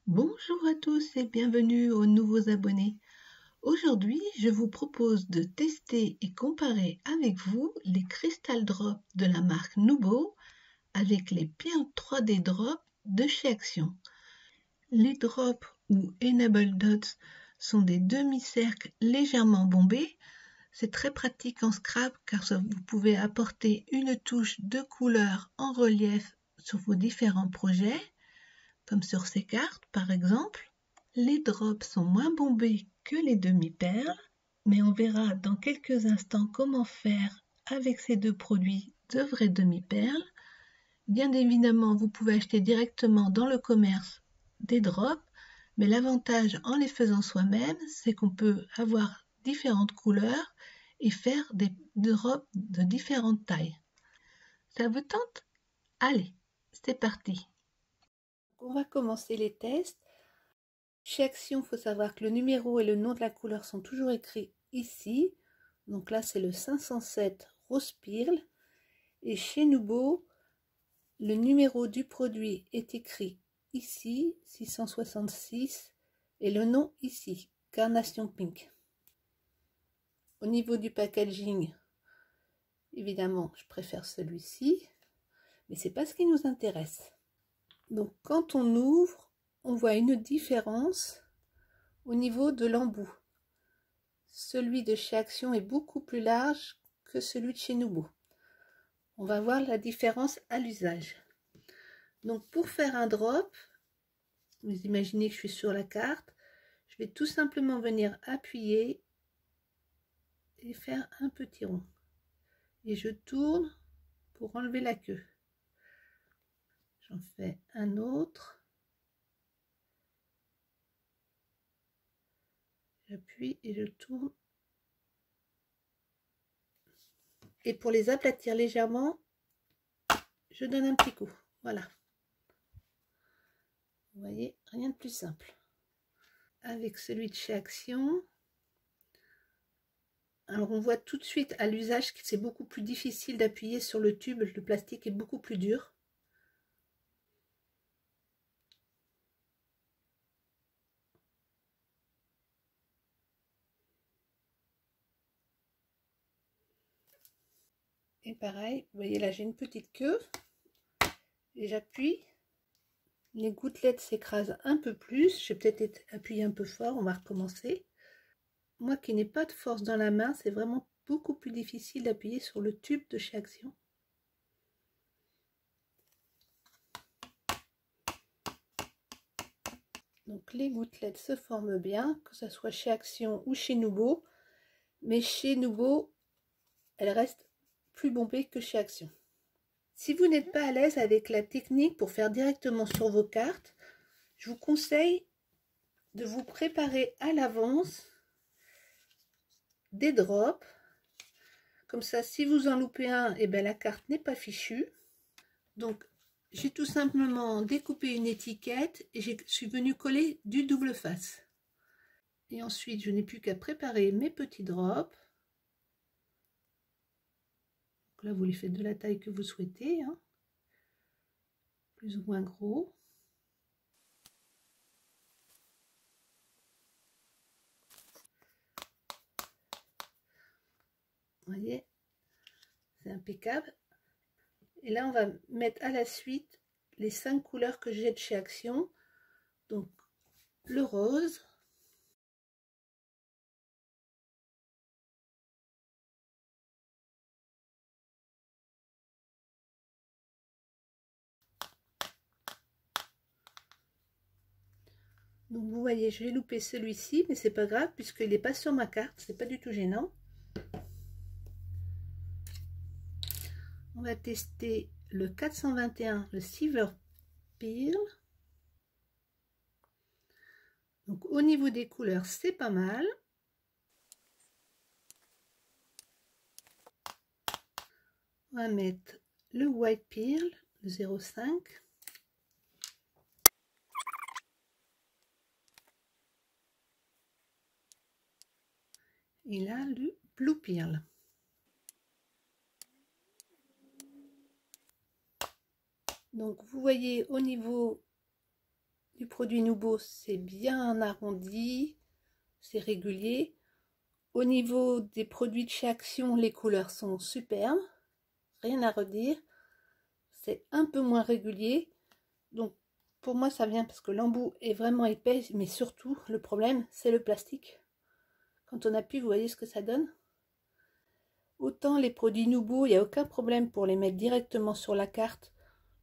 Bonjour à tous et bienvenue aux nouveaux abonnés. Aujourd'hui, je vous propose de tester et comparer avec vous les Crystal Drops de la marque Nubo avec les Pearl 3D Drops de chez Action. Les drops ou Enable Dots sont des demi-cercles légèrement bombés. C'est très pratique en scrap car vous pouvez apporter une touche de couleur en relief sur vos différents projets, comme sur ces cartes par exemple. Les drops sont moins bombés que les demi-perles, mais on verra dans quelques instants comment faire avec ces deux produits de vraies demi-perles. Bien évidemment, vous pouvez acheter directement dans le commerce des drops, mais l'avantage en les faisant soi-même, c'est qu'on peut avoir différentes couleurs et faire des drops de différentes tailles. Ça vous tente? Allez, c'est parti! On va commencer les tests. Chez Action, il faut savoir que le numéro et le nom de la couleur sont toujours écrits ici. Donc là, c'est le 507 Rose Pearl. Et chez Nubo, le numéro du produit est écrit ici, 666, et le nom ici, Carnation Pink. Au niveau du packaging, évidemment, je préfère celui-ci, mais c'est pas ce qui nous intéresse. Donc quand on ouvre, on voit une différence au niveau de l'embout. Celui de chez Action est beaucoup plus large que celui de chez Nubo. On va voir la différence à l'usage. Donc pour faire un drop, vous imaginez que je suis sur la carte, je vais tout simplement venir appuyer et faire un petit rond. Et je tourne pour enlever la queue. J'en fais un autre. J'appuie et je tourne. Et pour les aplatir légèrement, je donne un petit coup. Voilà. Vous voyez, rien de plus simple. Avec celui de chez Action, alors on voit tout de suite à l'usage que c'est beaucoup plus difficile d'appuyer sur le tube. Le plastique est beaucoup plus dur. Et pareil, vous voyez là j'ai une petite queue et j'appuie. Les gouttelettes s'écrasent un peu plus. J'ai peut-être appuyé un peu fort, on va recommencer. Moi qui n'ai pas de force dans la main, c'est vraiment beaucoup plus difficile d'appuyer sur le tube de chez Action. Donc les gouttelettes se forment bien, que ce soit chez Action ou chez Nubo. Mais chez Nubo, elles restent plus bombées que chez Action. Si vous n'êtes pas à l'aise avec la technique pour faire directement sur vos cartes, je vous conseille de vous préparer à l'avance des drops. Comme ça, si vous en loupez un, et bien la carte n'est pas fichue. Donc, j'ai tout simplement découpé une étiquette et je suis venue coller du double face. Et ensuite, je n'ai plus qu'à préparer mes petits drops. Donc là, vous les faites de la taille que vous souhaitez, hein, plus ou moins gros. Vous voyez, c'est impeccable. Et là, on va mettre à la suite les 5 couleurs que j'ai de chez Action. Donc, le rose, donc vous voyez, je vais louper celui-ci, mais c'est pas grave puisqu'il n'est pas sur ma carte, c'est pas du tout gênant. On va tester le 421, le Silver Pearl. Donc au niveau des couleurs, c'est pas mal. On va mettre le White Pearl, le 0,5. Et là, le Blue Pearl. Donc vous voyez au niveau du produit Nubo, c'est bien arrondi, c'est régulier. Au niveau des produits de chez Action, les couleurs sont superbes, rien à redire. C'est un peu moins régulier, donc pour moi ça vient parce que l'embout est vraiment épais, mais surtout le problème c'est le plastique. Quand on appuie, vous voyez ce que ça donne. Autant les produits Nubo, il n'y a aucun problème pour les mettre directement sur la carte,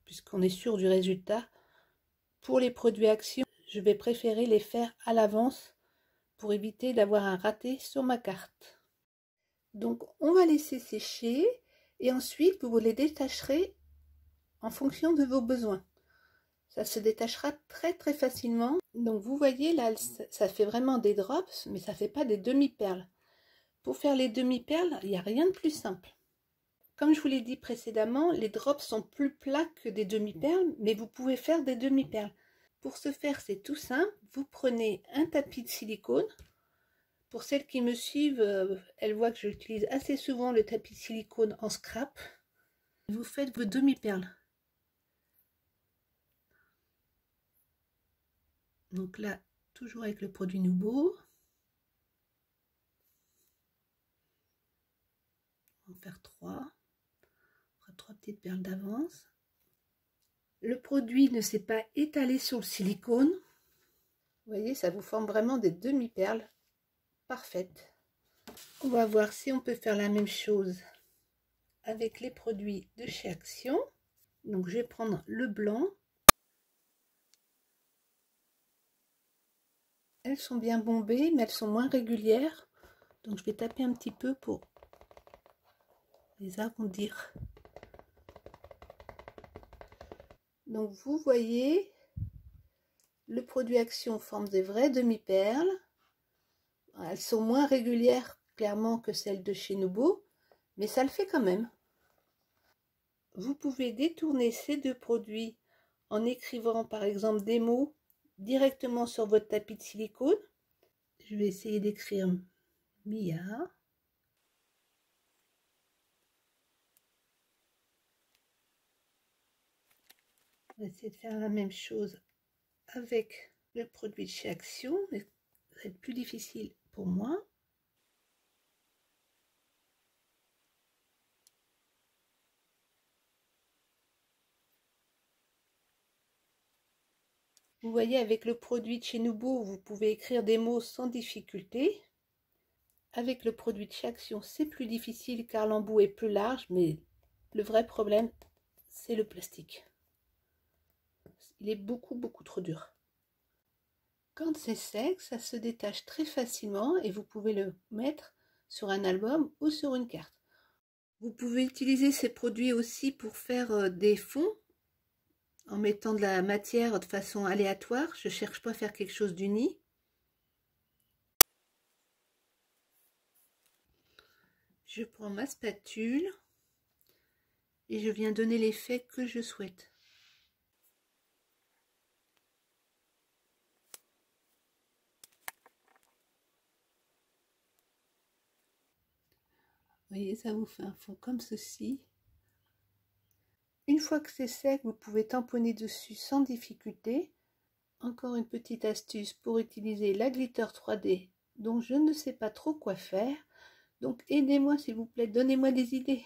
puisqu'on est sûr du résultat. Pour les produits Action, je vais préférer les faire à l'avance pour éviter d'avoir un raté sur ma carte. Donc on va laisser sécher et ensuite vous les détacherez en fonction de vos besoins. Ça se détachera très facilement. Donc vous voyez là, ça fait vraiment des drops, mais ça ne fait pas des demi-perles. Pour faire les demi-perles, il n'y a rien de plus simple. Comme je vous l'ai dit précédemment, les drops sont plus plats que des demi-perles, mais vous pouvez faire des demi-perles. Pour ce faire, c'est tout simple. Vous prenez un tapis de silicone. Pour celles qui me suivent, elles voient que j'utilise assez souvent le tapis de silicone en scrap. Vous faites vos demi-perles. Donc là, toujours avec le produit Nubo. On va faire 3. On fera 3 petites perles d'avance. Le produit ne s'est pas étalé sur le silicone. Vous voyez, ça vous forme vraiment des demi-perles parfaites. On va voir si on peut faire la même chose avec les produits de chez Action. Donc je vais prendre le blanc. Elles sont bien bombées, mais elles sont moins régulières. Donc je vais taper un petit peu pour les arrondir. Donc vous voyez, le produit Action forme des vraies demi-perles. Elles sont moins régulières clairement que celles de chez Nubo, mais ça le fait quand même. Vous pouvez détourner ces deux produits en écrivant par exemple des mots directement sur votre tapis de silicone. Je vais essayer d'écrire Mia. On va essayer de faire la même chose avec le produit de chez Action, mais ça va être plus difficile pour moi. Vous voyez, avec le produit de chez Nubo, vous pouvez écrire des mots sans difficulté. Avec le produit de chez Action, c'est plus difficile car l'embout est plus large, mais le vrai problème, c'est le plastique. Il est beaucoup trop dur. Quand c'est sec, ça se détache très facilement et vous pouvez le mettre sur un album ou sur une carte. Vous pouvez utiliser ces produits aussi pour faire des fonds en mettant de la matière de façon aléatoire. Je ne cherche pas à faire quelque chose d'uni. Je prends ma spatule et je viens donner l'effet que je souhaite. Vous voyez, ça vous fait un fond comme ceci. Une fois que c'est sec, vous pouvez tamponner dessus sans difficulté. Encore une petite astuce pour utiliser la glitter 3D dont je ne sais pas trop quoi faire. Donc aidez-moi s'il vous plaît, donnez-moi des idées.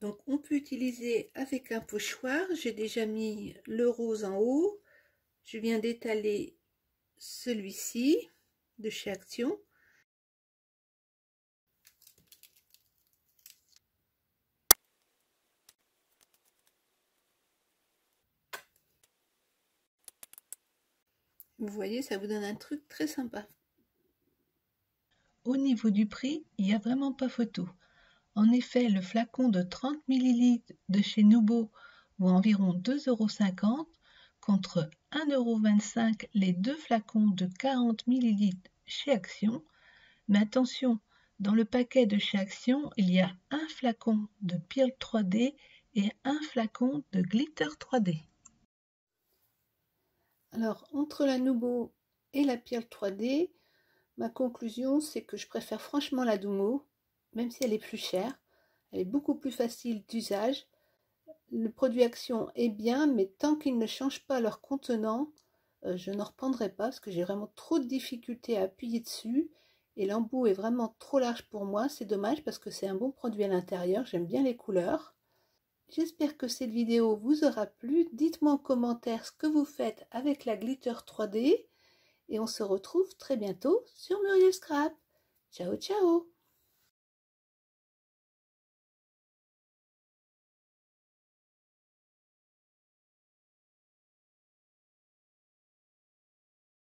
Donc on peut utiliser avec un pochoir. J'ai déjà mis le rose en haut. Je viens d'étaler celui-ci de chez Action. Vous voyez, ça vous donne un truc très sympa. Au niveau du prix, il n'y a vraiment pas photo. En effet, le flacon de 30 ml de chez Nubo vaut environ 2,50 € contre 1,25 € les deux flacons de 40 ml chez Action. Mais attention, dans le paquet de chez Action, il y a un flacon de Pearl 3D et un flacon de Glitter 3D. Alors, entre la Nubo et la Pearl 3D, ma conclusion, c'est que je préfère franchement la Nubo, même si elle est plus chère. Elle est beaucoup plus facile d'usage. Le produit Action est bien, mais tant qu'ils ne changent pas leur contenant, je n'en reprendrai pas parce que j'ai vraiment trop de difficultés à appuyer dessus. Et l'embout est vraiment trop large pour moi. C'est dommage parce que c'est un bon produit à l'intérieur. J'aime bien les couleurs. J'espère que cette vidéo vous aura plu. Dites-moi en commentaire ce que vous faites avec la glitter 3D. Et on se retrouve très bientôt sur Muriel Scrap. Ciao, ciao!